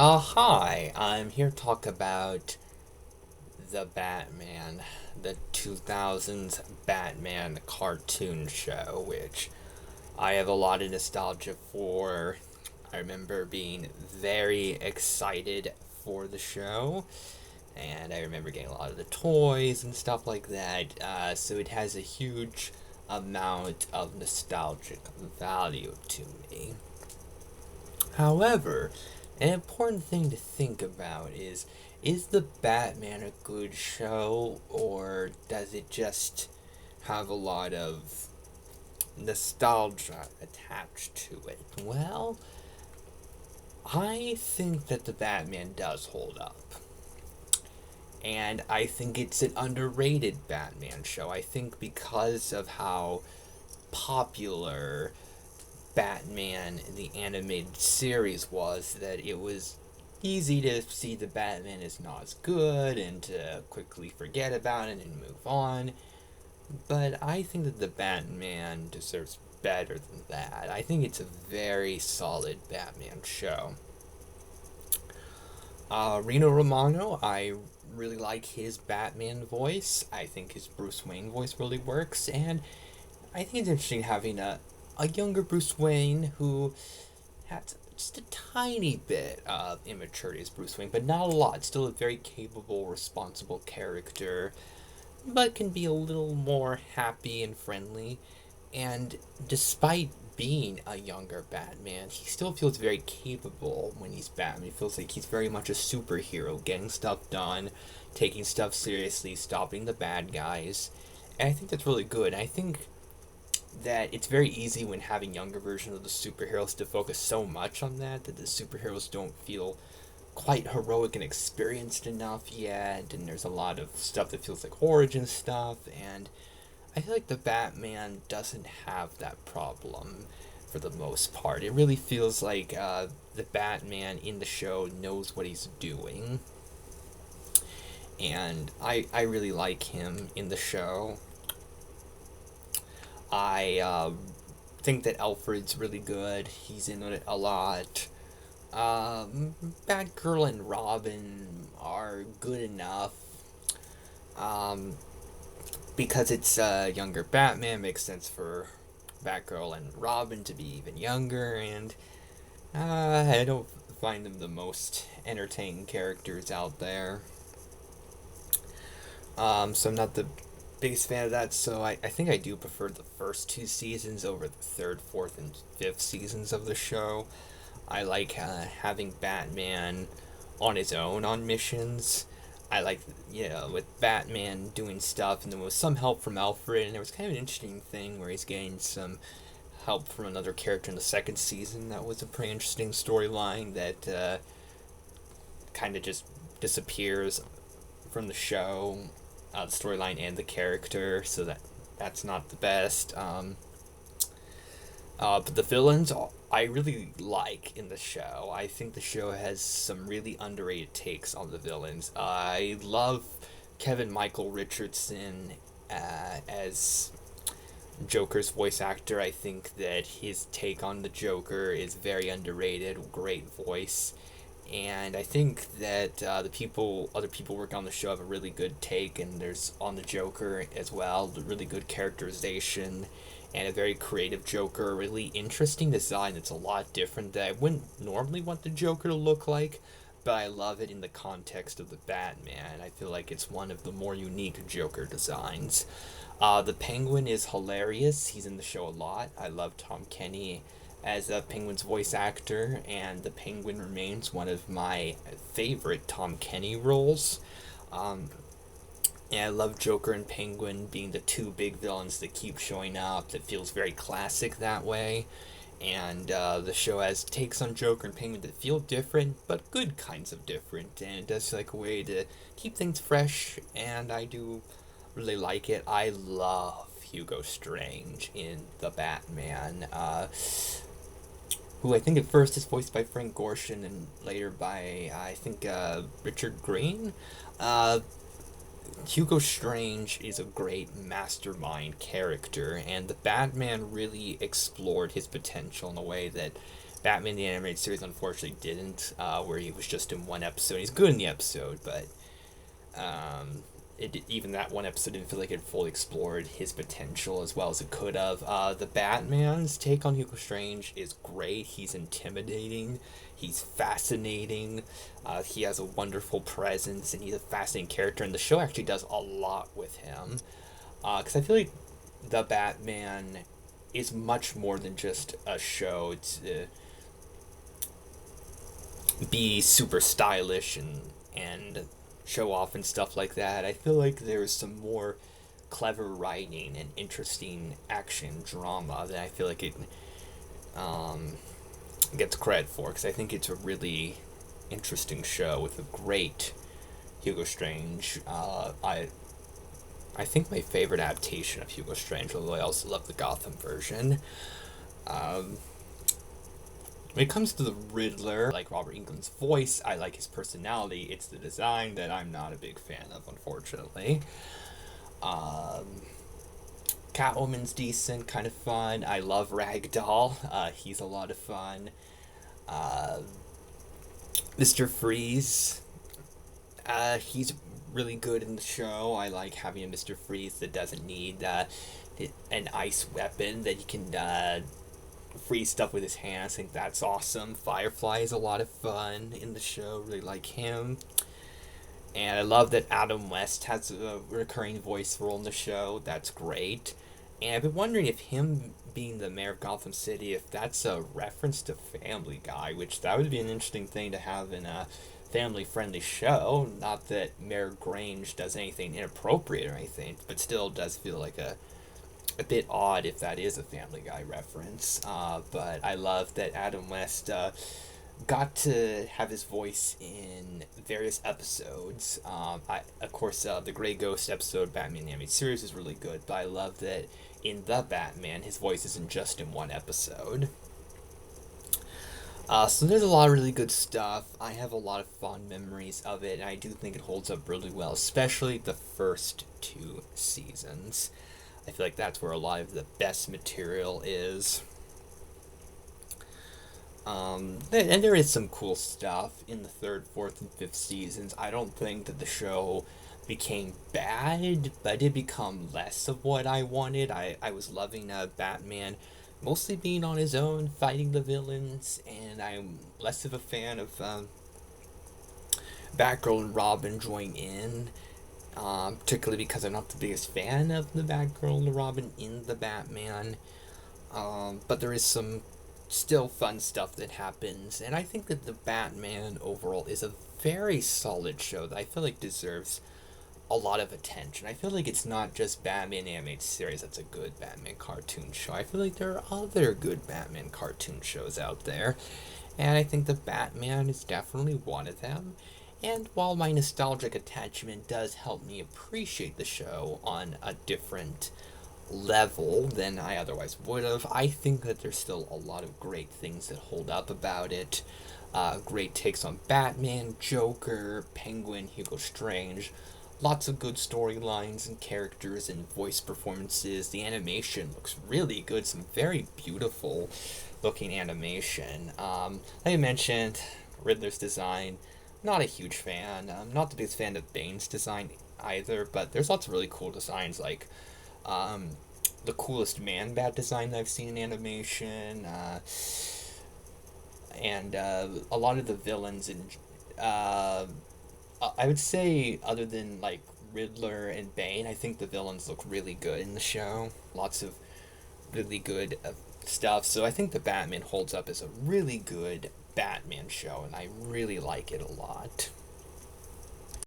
Hi, I'm here to talk about The Batman, the 2000s Batman cartoon show, which I have a lot of nostalgia for. I remember being very excited for the show, and I remember getting a lot of the toys and stuff like that, so it has a huge amount of nostalgic value to me. However, an important thing to think about is the Batman a good show or does it just have a lot of nostalgia attached to it? Well, I think that the Batman does hold up. And I think it's an underrated Batman show. I think because of how popular Batman, the animated series, was, that it was easy to see the Batman is not as good and to quickly forget about it and move on. But I think that the Batman deserves better than that. I think it's a very solid Batman show. Reno Romano, I really like his Batman voice. I think his Bruce Wayne voice really works, and I think it's interesting having a younger Bruce Wayne who has just a tiny bit of immaturity as Bruce Wayne, but not a lot. Still a very capable, responsible character, but can be a little more happy and friendly. And despite being a younger Batman, he still feels very capable when he's Batman. He feels like he's very much a superhero, getting stuff done, taking stuff seriously, stopping the bad guys. And I think that's really good. And I think that it's very easy when having younger versions of the superheroes to focus so much on that the superheroes don't feel quite heroic and experienced enough yet, and there's a lot of stuff that feels like origin stuff, and I feel like the Batman doesn't have that problem for the most part. It really feels like the Batman in the show knows what he's doing, and I really like him in the show. I think that Alfred's really good. He's in it a lot. Batgirl and Robin are good enough. Um, because it's a younger Batman, makes sense for Batgirl and Robin to be even younger, and I don't find them the most entertaining characters out there. So I'm not the biggest fan of that, so I think I do prefer the first two seasons over the third, fourth, and fifth seasons of the show. I like having Batman on his own on missions. I like, with Batman doing stuff, and there was some help from Alfred, and there was kind of an interesting thing where he's getting some help from another character in the second season. That was a pretty interesting storyline that kind of just disappears from the show, the storyline and the character, so that's not the best. But the villains I really like in the show. I think the show has some really underrated takes on the villains. I love Kevin Michael Richardson as Joker's voice actor. I think that his take on the Joker is very underrated. Great voice. And I think that other people working on the show have a really good take, and there's on the Joker as well, really good characterization, and a very creative Joker, a really interesting design that's a lot different that I wouldn't normally want the Joker to look like, but I love it in the context of the Batman. I feel like it's one of the more unique Joker designs. The Penguin is hilarious. He's in the show a lot. I love Tom Kenny as a Penguin's voice actor, and the Penguin remains one of my favorite Tom Kenny roles. Um, and I love Joker and Penguin being the two big villains that keep showing up. That feels very classic that way. And the show has takes on Joker and Penguin that feel different, but good kinds of different. And it does like a way to keep things fresh, and I do really like it. I love Hugo Strange in The Batman, who I think at first is voiced by Frank Gorshin and later by, I think, Richard Green. Uh, Hugo Strange is a great mastermind character, and the Batman really explored his potential in a way that Batman the Animated Series unfortunately didn't, where he was just in one episode. He's good in the episode, but even that one episode didn't feel like it fully explored his potential as well as it could have. The Batman's take on Hugo Strange is great. He's intimidating. He's fascinating. He has a wonderful presence, and he's a fascinating character. And the show actually does a lot with him. Because I feel like the Batman is much more than just a show to be super stylish and show off and stuff like that. I feel like there's some more clever writing and interesting action drama that I feel like it gets credit for, because I think it's a really interesting show with a great Hugo Strange. I think my favorite adaptation of Hugo Strange, although I also love the Gotham version. When it comes to the Riddler, I like Robert Englund's voice, I like his personality. It's the design that I'm not a big fan of, unfortunately. Catwoman's decent, kind of fun. I love Ragdoll. He's a lot of fun. Mr. Freeze. He's really good in the show. I like having a Mr. Freeze that doesn't need an ice weapon, that he can freeze stuff with his hands. I think that's awesome. Firefly is a lot of fun in the show. Really like him. And I love that Adam West has a recurring voice role in the show. That's great. And I've been wondering if him being the mayor of Gotham City, if that's a reference to Family Guy, which that would be an interesting thing to have in a family-friendly show. Not that Mayor Grange does anything inappropriate or anything, but still does feel like a bit odd if that is a Family Guy reference. But I love that Adam West got to have his voice in various episodes. Of course, the Grey Ghost episode, Batman the Animated Series, is really good, but I love that in The Batman, his voice isn't just in one episode. So there's a lot of really good stuff. I have a lot of fond memories of it, and I do think it holds up really well, especially the first 2 seasons. I feel like that's where a lot of the best material is. And there is some cool stuff in the 3rd, 4th, and 5th seasons. I don't think that the show became bad, but it did become less of what I wanted. I was loving Batman mostly being on his own, fighting the villains, and I'm less of a fan of Batgirl and Robin joining in, particularly because I'm not the biggest fan of the Batgirl and the Robin in the Batman. But there is some still fun stuff that happens, and I think that the Batman overall is a very solid show that I feel like deserves a lot of attention. I feel like it's not just Batman Animated Series that's a good Batman cartoon show. I feel like there are other good Batman cartoon shows out there, and I think the Batman is definitely one of them. And while my nostalgic attachment does help me appreciate the show on a different level than I otherwise would have, I think that there's still a lot of great things that hold up about it. Great takes on Batman, Joker, Penguin, Hugo Strange. Lots of good storylines and characters and voice performances. The animation looks really good. Some very beautiful looking animation. Like I mentioned, Riddler's design, not a huge fan. I'm not the biggest fan of Bane's design either, but there's lots of really cool designs, like the coolest Man-Bat design that I've seen in animation, and a lot of the villains in I would say, other than like Riddler and Bane, I think the villains look really good in the show. Lots of really good stuff. So I think the Batman holds up as a really good Batman show, and I really like it a lot.